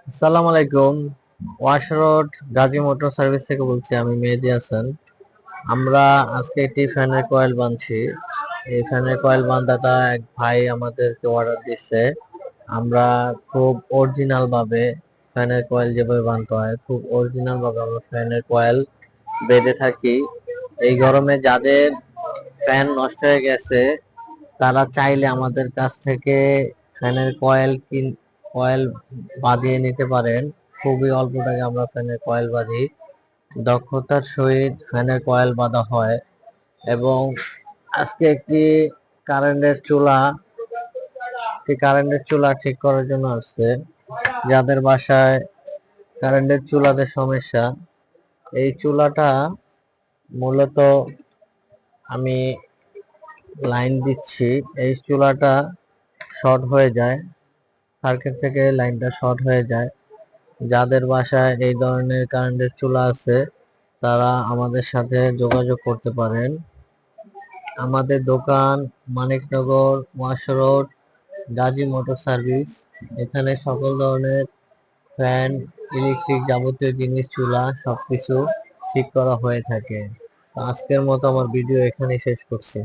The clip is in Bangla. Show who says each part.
Speaker 1: আসসালামু আলাইকুম। Wash road Gazi motor service থেকে বলছি, আমি মেহেদী হাসান। আমরা আজকে একটি ফ্যানের কয়েল বানছি। এই ফ্যানের কয়েল বান্ধাটা এক ভাই আমাদেরকে অর্ডার দিচ্ছে। আমরা খুব অরিজিনাল ভাবে ফ্যানের কয়েল যেভাবে বানতে হয়, খুব অরিজিনাল ভাবে আমরা ফ্যানের কয়েল বেঁধে থাকি। এই গরমে যাদের ফ্যান নষ্ট হয়ে গেছে তারা চাইলে আমাদের কাছ থেকে ফ্যানের কয়েল বাঁধিয়ে নিতে পারেন। খুবই অল্প টাকা আমরা ফ্যানের কয়েল বাঁধি, দক্ষতার সহিত ফ্যানের কয়েল বাঁধা হয়। এবং আজকে কারেন্টের চুলা ঠিক করার জন্য আসছে। যাদের বাসায় কারেন্টের চুলাতে সমস্যা, এই চুলাটা মূলত আমি লাইন দিচ্ছি। এই চুলাটা শর্ট হয়ে যায়, সার্কিট থেকে লাইনটা শর্ট হয়ে যায়। যাদের বাসায় এই ধরনের কারেন্টের চুলা আছে তারা আমাদের সাথে যোগাযোগ করতে পারেন। আমাদের দোকান Maniknagar wash road Gazi motor service. এখানে সকল ধরনের ফ্যান, ইলেকট্রিক যাবতীয় জিনিস, চুলা সবকিছু ঠিক করা হয়ে থাকে। তো আজকের মতো আমার ভিডিও এখানেই শেষ করছি।